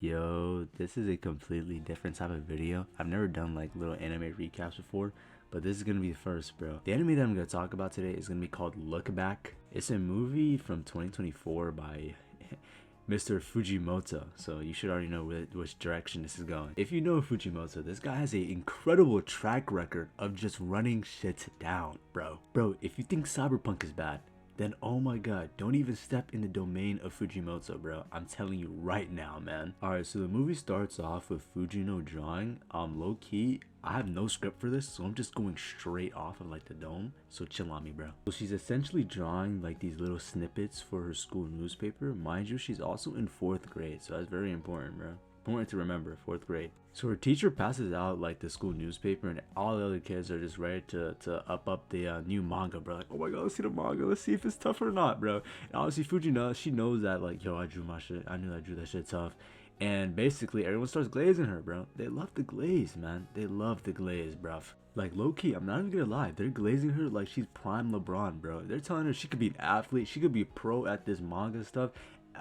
Yo, this is a completely different type of video. I've never done like little anime recaps before, but this is gonna be the first, bro. The anime that I'm gonna talk about today is gonna be called Look Back. It's a movie from 2024 by Mr. Fujimoto, so you should already know which direction this is going. If you know Fujimoto, this guy has an incredible track record of just running shit down, bro. Bro, if you think Cyberpunk is bad, then oh my god, don't even step in the domain of Fujimoto, bro. I'm telling you right now, man. Alright, so the movie starts off with Fujino drawing. Low-key, I have no script for this, so I'm just going straight off of like the dome. So chill on me, bro. So she's essentially drawing like these little snippets for her school newspaper. Mind you, she's also in 4th grade, so that's very important, bro. Important to remember, 4th grade. So her teacher passes out like the school newspaper, and all the other kids are just ready to up the new manga, bro. Like, oh my god, let's see the manga, let's see if it's tough or not, bro. And obviously Fujina, she knows that like, yo, I drew my shit, I knew I drew that shit tough. And basically everyone starts glazing her, bro. They love the glaze, man. They love the glaze, bruv. Like low-key, I'm not even gonna lie, they're glazing her like she's prime LeBron, bro. They're telling her she could be an athlete, she could be a pro at this manga stuff.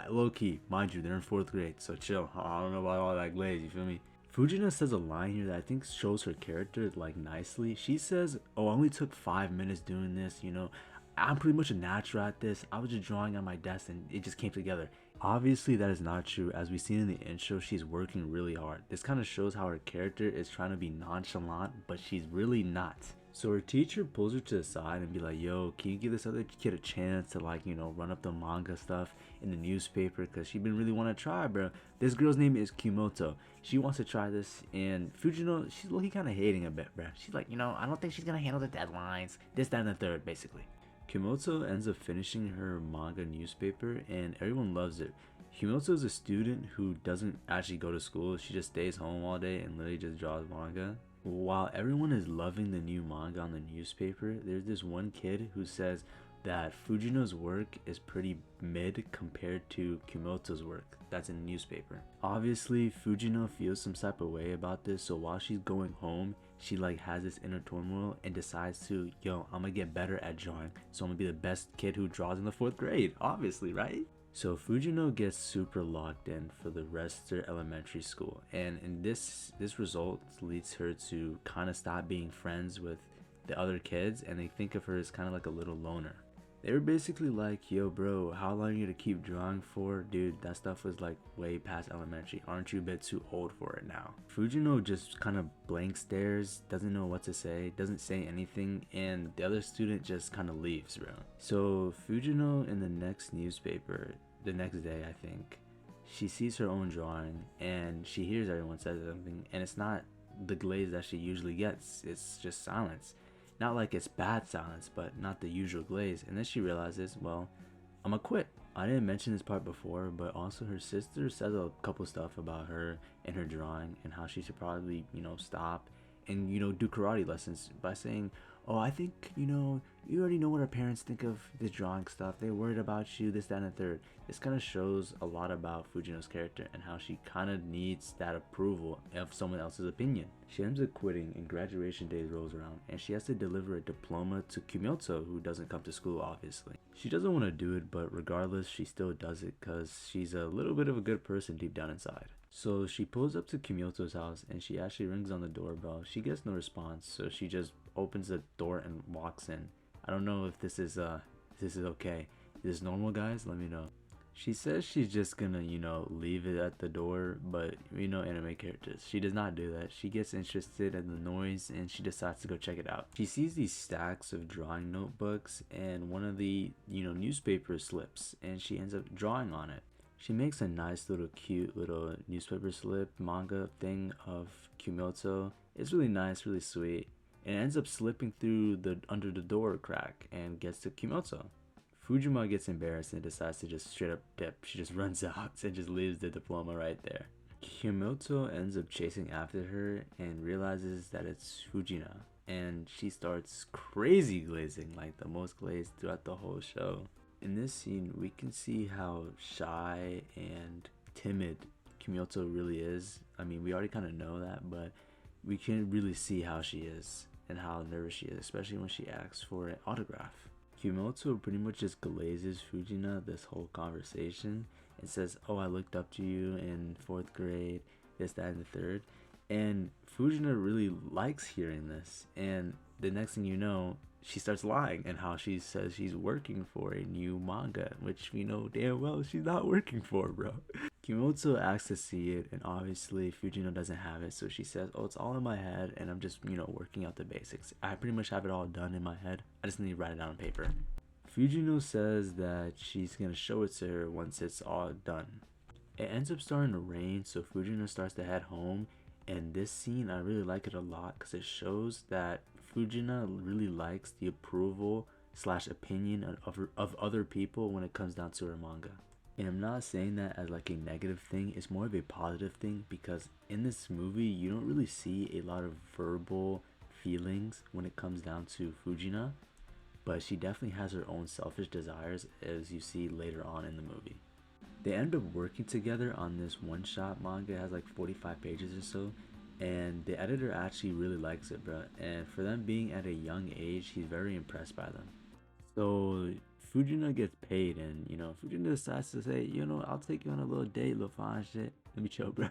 Low-key, mind you, they're in 4th grade, so chill. I don't know about all that glaze, you feel me? Fujina says a line here that I think shows her character like nicely. She says, oh, I only took 5 minutes doing this, you know. I'm pretty much a natural at this. I was just drawing on my desk and it just came together. Obviously that is not true. As we seen in the intro, she's working really hard. This kind of shows how her character is trying to be nonchalant, but she's really not. So her teacher pulls her to the side and be like, yo, can you give this other kid a chance to like, you know, run up the manga stuff in the newspaper, because she been really want to try, bro. This girl's name is Kyomoto. She wants to try this, and Fujino, she's looking kind of hating a bit, bro. She's like, you know, I don't think she's gonna handle the deadlines, this, that, and the third, basically. Kyomoto ends up finishing her manga newspaper and everyone loves it. Kyomoto is a student who doesn't actually go to school. She just stays home all day and literally just draws manga. While everyone is loving the new manga on the newspaper, there's this one kid who says that Fujino's work is pretty mid compared to Kyomoto's work that's in the newspaper. Obviously, Fujino feels some type of way about this, so while she's going home, she like has this inner turmoil and decides to, yo, I'm gonna get better at drawing, so I'm gonna be the best kid who draws in the 4th grade, obviously, right? So Fujino gets super locked in for the rest of their elementary school, and in this result leads her to kind of stop being friends with the other kids, and they think of her as kind of like a little loner. They were basically like, yo bro, how long are you gonna keep drawing for? Dude, that stuff was like way past elementary. Aren't you a bit too old for it now? Fujino just kind of blank stares, doesn't know what to say, doesn't say anything, and the other student just kind of leaves, bro. So Fujino in the next newspaper, the next day I think, she sees her own drawing and she hears everyone say something, and it's not the glaze that she usually gets, it's just silence. Not like it's bad silence, but not the usual glaze. And then she realizes, well, I'm gonna quit. I didn't mention this part before, but also her sister says a couple stuff about her and her drawing and how she should probably, you know, stop and, you know, do karate lessons by saying, oh, I think, you know, you already know what our parents think of this drawing stuff. They're worried about you, this, that, and the third. This kind of shows a lot about Fujino's character and how she kind of needs that approval of someone else's opinion. She ends up quitting and graduation day rolls around and she has to deliver a diploma to Kyomoto, who doesn't come to school, obviously. She doesn't want to do it, but regardless, she still does it because she's a little bit of a good person deep down inside. So she pulls up to Kyomoto's house and she actually rings on the doorbell. She gets no response, so she just opens the door and walks in. I don't know if this is okay. Is this normal, guys? Let me know. She says she's just gonna, you know, leave it at the door, but you know anime characters. She does not do that. She gets interested in the noise and she decides to go check it out. She sees these stacks of drawing notebooks and one of the, you know, newspapers slips and she ends up drawing on it. She makes a nice little cute little newspaper slip manga thing of Kyomoto. It's really nice, really sweet. And it ends up slipping through the under the door crack and gets to Kyomoto. Fujima gets embarrassed and decides to just straight up dip. She just runs out and just leaves the diploma right there. Kyomoto ends up chasing after her and realizes that it's Fujina. And she starts crazy glazing, like the most glazed throughout the whole show. In this scene, we can see how shy and timid Kyomoto really is. I mean, we already kind of know that, but we can really see how she is and how nervous she is, especially when she asks for an autograph. Kyomoto pretty much just glazes Fujina this whole conversation, and says, "Oh, I looked up to you in 4th grade, this, that, and the third." And Fujina really likes hearing this, and the next thing you know, she starts lying and how she says she's working for a new manga, which we know damn well she's not working for, bro. Kyomoto asks to see it, and obviously Fujino doesn't have it, so she says, "Oh, it's all in my head, and I'm just, working out the basics. I pretty much have it all done in my head. I just need to write it down on paper." Fujino says that she's gonna show it to her once it's all done. It ends up starting to rain, so Fujino starts to head home, and this scene, I really like it a lot because it shows that Fujina really likes the approval slash opinion of other people when it comes down to her manga. And I'm not saying that as like a negative thing, it's more of a positive thing because in this movie you don't really see a lot of verbal feelings when it comes down to Fujina, but she definitely has her own selfish desires as you see later on in the movie. They end up working together on this one-shot manga. It has like 45 pages or so, and the editor actually really likes it, bro. And for them being at a young age, he's very impressed by them. So Fujina gets paid, and Fujina decides to say, "I'll take you on a little date, little fine shit. Let me chill, bro."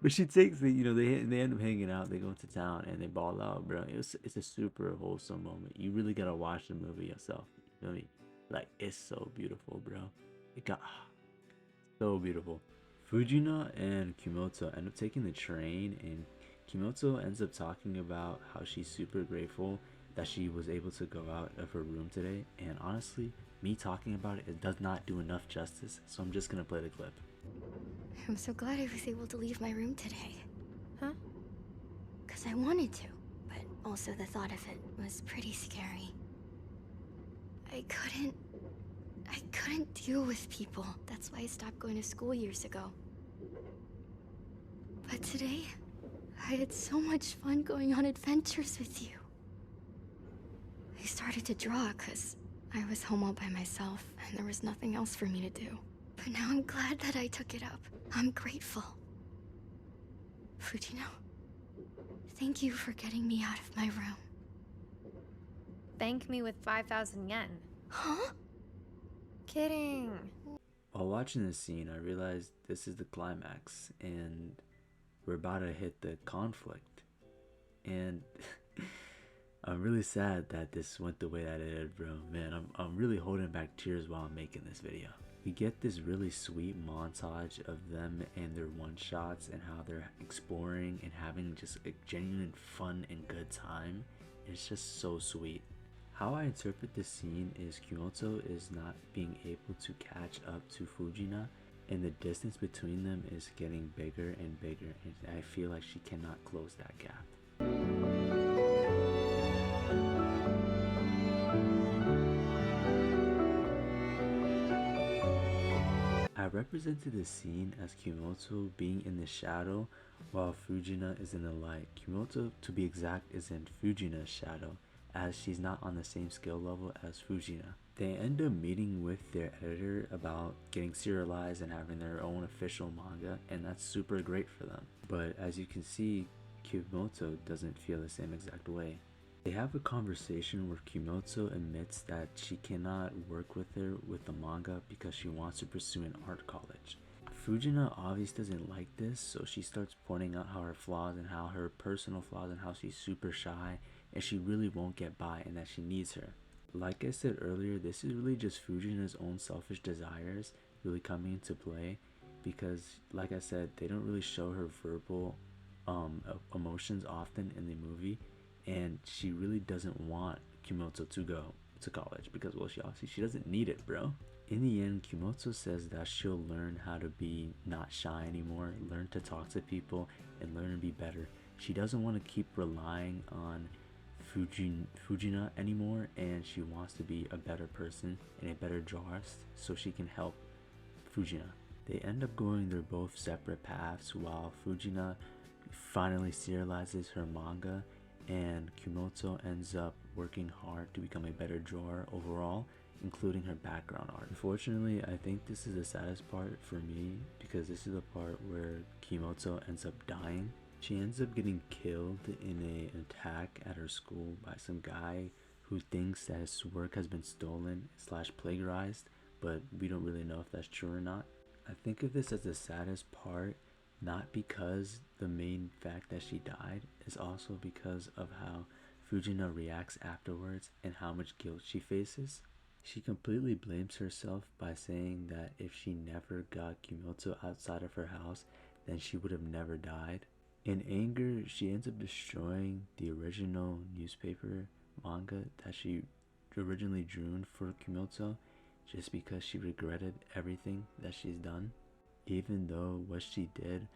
But she takes it. They end up hanging out. They go into town and they ball out, bro. It's a super wholesome moment. You really gotta watch the movie yourself. You feel me? Like, it's so beautiful, bro. It got so beautiful. Fujina and Kyomoto end up taking the train, and Kyomoto ends up talking about how she's super grateful that she was able to go out of her room today. And honestly, me talking about it does not do enough justice, so I'm just gonna play the clip. I'm so glad I was able to leave my room today. Huh? Because I wanted to, but also the thought of it was pretty scary. I couldn't deal with people. That's why I stopped going to school years ago. But today, I had so much fun going on adventures with you. I started to draw because I was home all by myself and there was nothing else for me to do. But now I'm glad that I took it up. I'm grateful. Fujino, thank you for getting me out of my room. Thank me with 5,000 yen. Huh? Kidding. While watching this scene, I realized this is the climax, and we're about to hit the conflict. And I'm really sad that this went the way that it did, bro. Man, I'm really holding back tears while I'm making this video. We get this really sweet montage of them and their one-shots and how they're exploring and having just a genuine fun and good time. It's just so sweet. How I interpret this scene is Kyomoto is not being able to catch up to Fujina, and the distance between them is getting bigger and bigger, and I feel like she cannot close that gap. I represented this scene as Kyomoto being in the shadow while Fujina is in the light. Kyomoto, to be exact, is in Fujina's shadow, as she's not on the same skill level as Fujina. They end up meeting with their editor about getting serialized and having their own official manga, and that's super great for them. But as you can see, Kyomoto doesn't feel the same exact way. They have a conversation where Kyomoto admits that she cannot work with her with the manga because she wants to pursue an art college. Fujina obviously doesn't like this, so she starts pointing out how her flaws and how her personal flaws and how she's super shy and she really won't get by and that she needs her. Like I said earlier, this is really just Fujina's own selfish desires really coming into play because, like I said, they don't really show her verbal emotions often in the movie, and she really doesn't want Kyomoto to go to college because, well, she doesn't need it, bro. In the end, Kyomoto says that she'll learn how to be not shy anymore, learn to talk to people, and learn to be better. She doesn't want to keep relying on Fujina anymore, and she wants to be a better person and a better drawerist so she can help Fujina. They end up going their both separate paths while Fujina finally serializes her manga and Kyomoto ends up working hard to become a better drawer overall, including her background art. Unfortunately, I think this is the saddest part for me because this is the part where Kyomoto ends up dying. She ends up getting killed in an attack at her school by some guy who thinks that his work has been stolen slash plagiarized, but we don't really know if that's true or not. I think of this as the saddest part, not because the main fact that she died, is also because of how Fujina reacts afterwards and how much guilt she faces. She completely blames herself by saying that if she never got Kyomoto outside of her house, then she would have never died. In anger, she ends up destroying the original newspaper manga that she originally drew for Kyomoto just because she regretted everything that she's done. Even though what she did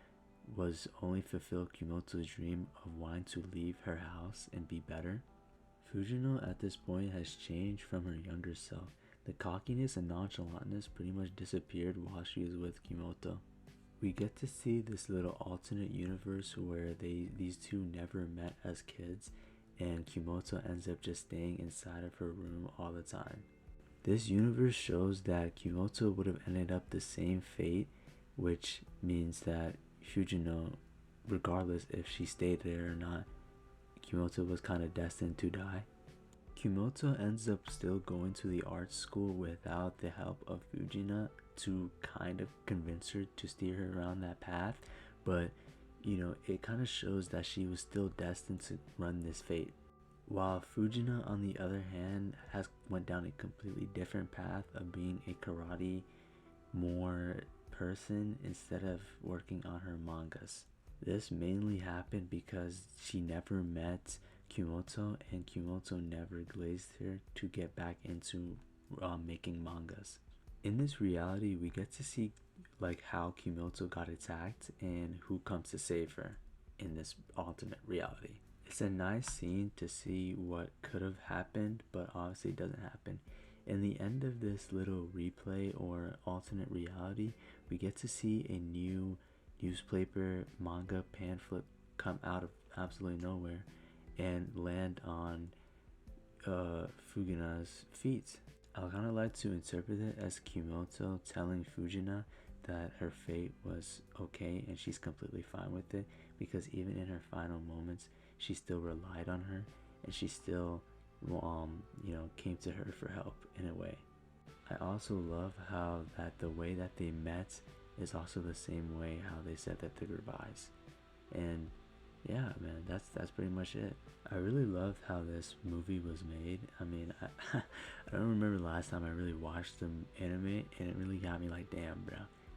was only fulfill Kyomoto's dream of wanting to leave her house and be better. Fujino at this point has changed from her younger self. The cockiness and nonchalantness pretty much disappeared while she was with Kyomoto. We get to see this little alternate universe where these two never met as kids, and Kyomoto ends up just staying inside of her room all the time. This universe shows that Kyomoto would have ended up the same fate, which means that Fujino, regardless if she stayed there or not, Kyomoto was kind of destined to die. Kyomoto ends up still going to the art school without the help of Fujina to kind of convince her to steer her around that path, but it kind of shows that she was still destined to run this fate. While Fujina, on the other hand, has went down a completely different path of being a karate more person instead of working on her mangas. This mainly happened because she never met Kyomoto, and Kyomoto never glazed her to get back into making mangas. In this reality, we get to see like how Kyomoto got attacked and who comes to save her in this alternate reality. It's a nice scene to see what could have happened, but obviously it doesn't happen. In the end of this little replay or alternate reality, we get to see a new newspaper manga pamphlet come out of absolutely nowhere and land on Fujina's feet. I kind of like to interpret it as Kyomoto telling Fujina that her fate was okay and she's completely fine with it, because even in her final moments she still relied on her and she still came to her for help in a way. I also love how that the way that they met is also the same way how they said that the goodbyes. And yeah, man, that's pretty much it. I really loved how this movie was made. I mean, I don't remember the last time I really watched the anime, and it really got me like, damn, bro,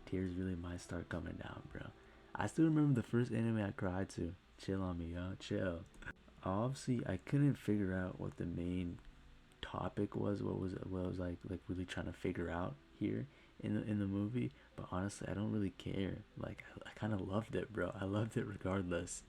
tears really might start coming down, bro. I still remember the first anime I cried to. Chill on me, yo, chill. Obviously, I couldn't figure out what the main topic was. What was like really trying to figure out here in the movie. But honestly, I don't really care. Like, I kind of loved it, bro. I loved it regardless.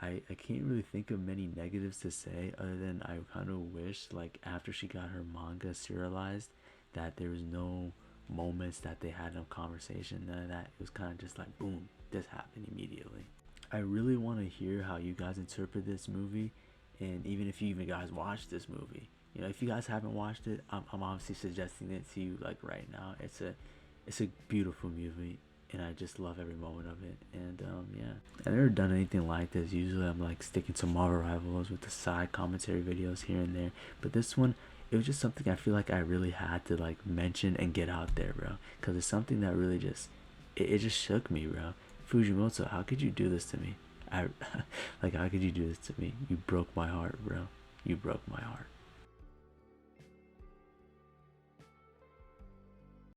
I can't really think of many negatives to say other than I kind of wish, like, after she got her manga serialized, that there was no moments that they had no conversation, none of that. It was kind of just like, boom, this happened immediately. I really want to hear how you guys interpret this movie, and even if you even guys watch this movie. If you guys haven't watched it, I'm obviously suggesting it to you like right now. It's a beautiful movie, and I just love every moment of it. And yeah, I've never done anything like this. Usually I'm like sticking to Marvel Rivals with the side commentary videos here and there, but this one, it was just something I feel like I really had to like mention and get out there, bro, because it's something that really just it just shook me, bro. Fujimoto, how could you do this to me? How could you do this to me? You broke my heart, bro. You broke my heart.